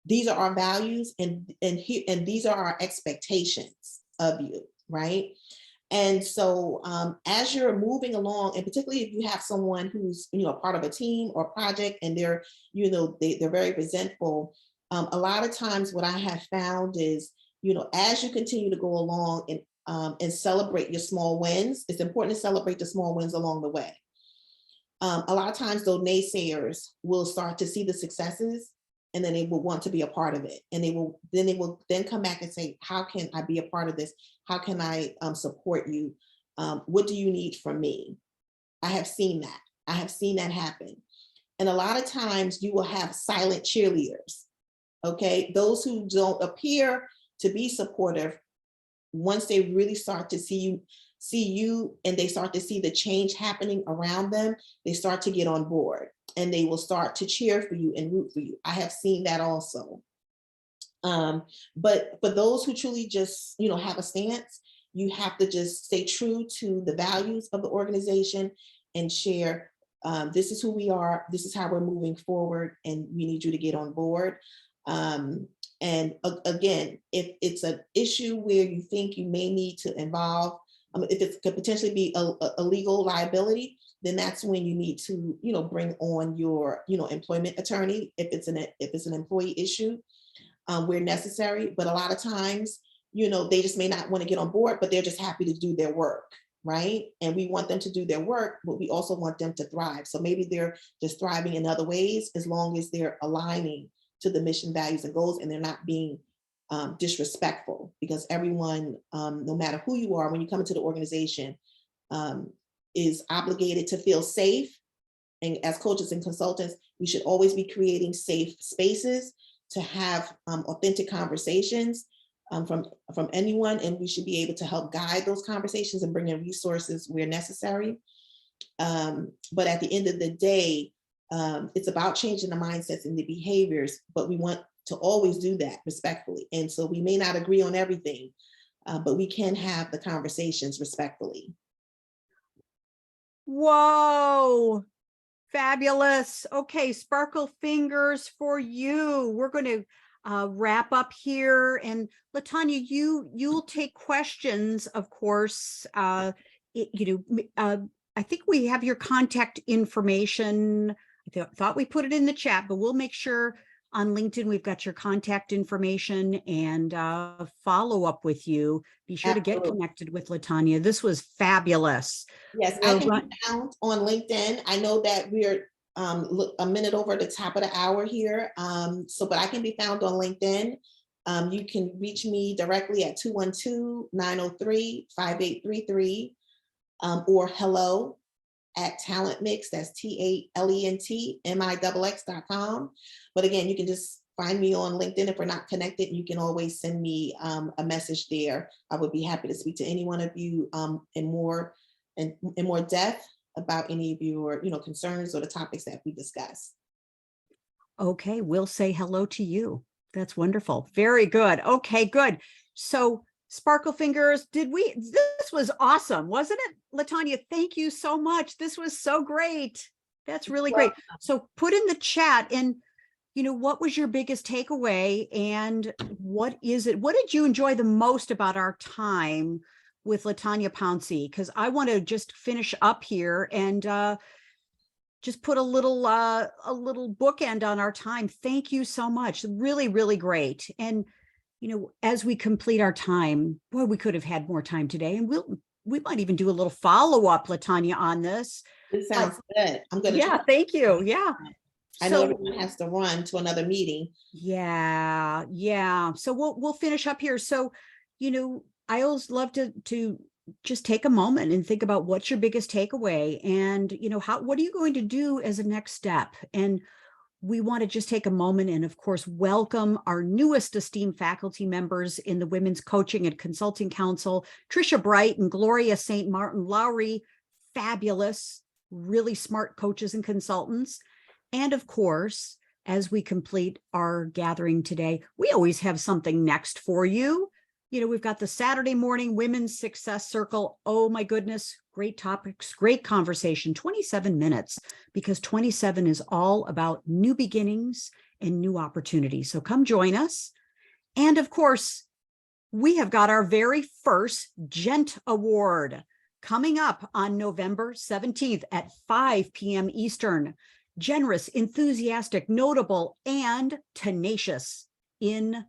these are our values, and these are our expectations of you, right? And so as you're moving along, and particularly if you have someone who's, you know, part of a team or project, and they're, you know, they're very resentful, a lot of times what I have found is, you know, as you continue to go along and celebrate your small wins, it's important to celebrate the small wins along the way. A lot of times those naysayers will start to see the successes, and then they will want to be a part of it. And they will then come back and say, how can I be a part of this? How can I support you? What do you need from me? I have seen that. I have seen that happen. And a lot of times you will have silent cheerleaders. Okay. Those who don't appear to be supportive, once they really start to see you and they start to see the change happening around them, they start to get on board, and they will start to cheer for you and root for you. I have seen that also. But for those who truly just, you know, have a stance, you have to just stay true to the values of the organization and share, this is who we are, this is how we're moving forward, and we need you to get on board. And again, if it's an issue where you think you may need to involve, if it could potentially be a legal liability, then that's when you need to, you know, bring on your, you know, employment attorney if it's an employee issue, where necessary. But a lot of times, you know, they just may not want to get on board, but they're just happy to do their work, right? And we want them to do their work, but we also want them to thrive. So maybe they're just thriving in other ways, as long as they're aligning to the mission, values, and goals, and they're not being disrespectful, because everyone, no matter who you are, when you come into the organization, is obligated to feel safe. And as coaches and consultants, we should always be creating safe spaces to have authentic conversations from anyone, and we should be able to help guide those conversations and bring in resources where necessary. But at the end of the day, it's about changing the mindsets and the behaviors, but we want to always do that respectfully. And so we may not agree on everything, but we can have the conversations respectfully. Whoa, fabulous. Okay, sparkle fingers for you. We're going to wrap up here. And LaTonia, you'll take questions, of course. I think we have your contact information. I thought we put it in the chat, but we'll make sure on LinkedIn we've got your contact information and follow up with you. Be sure Absolutely. to get connected with LaTonia. This was fabulous. Yes, I can be found on LinkedIn. I know that we're a minute over the top of the hour here, but I can be found on LinkedIn. You can reach me directly at 212-903-5833 or hello@talentmix, that's TALENTMIXX.com. But again, you can just find me on LinkedIn. If we're not connected, you can always send me a message there. I would be happy to speak to any one of you in more depth about any of your, you know, concerns or the topics that we discuss. Okay, we'll say hello to you. That's wonderful. Very good. Okay, good. So sparkle fingers, this was awesome, wasn't it, LaTonia? Thank you so much. This was so great. That's really great. So put in the chat, and you know, what was your biggest takeaway, and what did you enjoy the most about our time with LaTonia Pouncey? Because I want to just finish up here and just put a little bookend on our time. Thank you so much. Really, really great. And you know, as we complete our time, boy, we could have had more time today, and we might even do a little follow-up, LaTonia, on this. It sounds good. I'm gonna thank you. Yeah. I know everyone has to run to another meeting. Yeah. So we'll finish up here. So, you know, I always love to just take a moment and think about what's your biggest takeaway, and you know, what are you going to do as a next step? And we want to just take a moment and, of course, welcome our newest esteemed faculty members in the Women's Coaching and Consulting Council, Trisha Bright and Gloria St. Martin Lowry, fabulous, really smart coaches and consultants. And of course, as we complete our gathering today, we always have something next for you. You know, we've got the Saturday morning Women's Success Circle. Oh my goodness, great topics, great conversation, 27 minutes, because 27 is all about new beginnings and new opportunities. So come join us. And of course, we have got our very first Gent Award coming up on November 17th at 5 p.m. Eastern. Generous, enthusiastic, notable, and tenacious in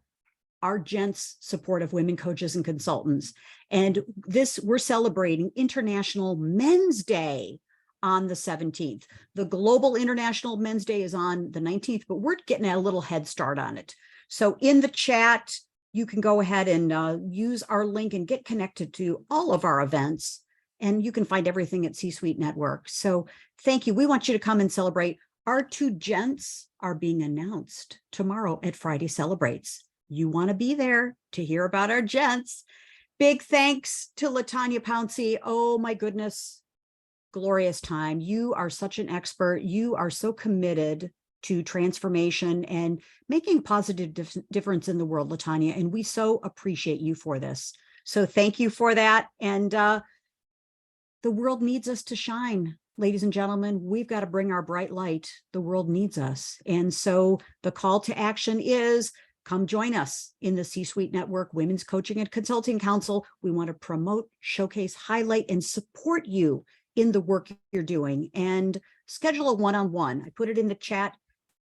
our Gents support of women coaches and consultants. And this, we're celebrating International Men's Day on the 17th. The Global International Men's Day is on the 19th, but we're getting a little head start on it. So in the chat, you can go ahead and use our link and get connected to all of our events. And you can find everything at C-Suite Network. So thank you. We want you to come and celebrate. Our 2 gents are being announced tomorrow at Friday Celebrates. You want to be there to hear about our gents. Big thanks to LaTonia Pouncey. Oh my goodness. Glorious time. You are such an expert. You are so committed to transformation and making a positive difference in the world, LaTonia. And we so appreciate you for this. So thank you for that. And the world needs us to shine. Ladies and gentlemen, we've got to bring our bright light. The world needs us. And so the call to action is come join us in the C-Suite Network Women's Coaching and Consulting Council. We want to promote, showcase, highlight, and support you in the work you're doing and schedule a one-on-one. I put it in the chat.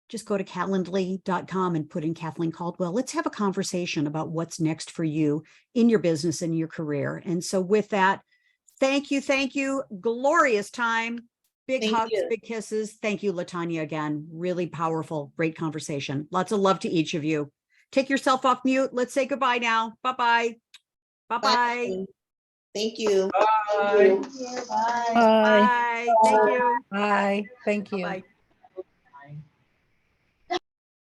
Just go to calendly.com and put in Kathleen Caldwell. Let's have a conversation about what's next for you in your business and your career. And so with that, thank you. Thank you. Glorious time. Big Thank hugs, you. big kisses. Thank you, LaTonia, again. Really powerful, great conversation. Lots of love to each of you. Take yourself off mute. Let's say goodbye now. Bye-bye. Bye-bye. Bye. Thank you. Bye. Bye. Bye. Thank you. Bye. Thank you. Bye.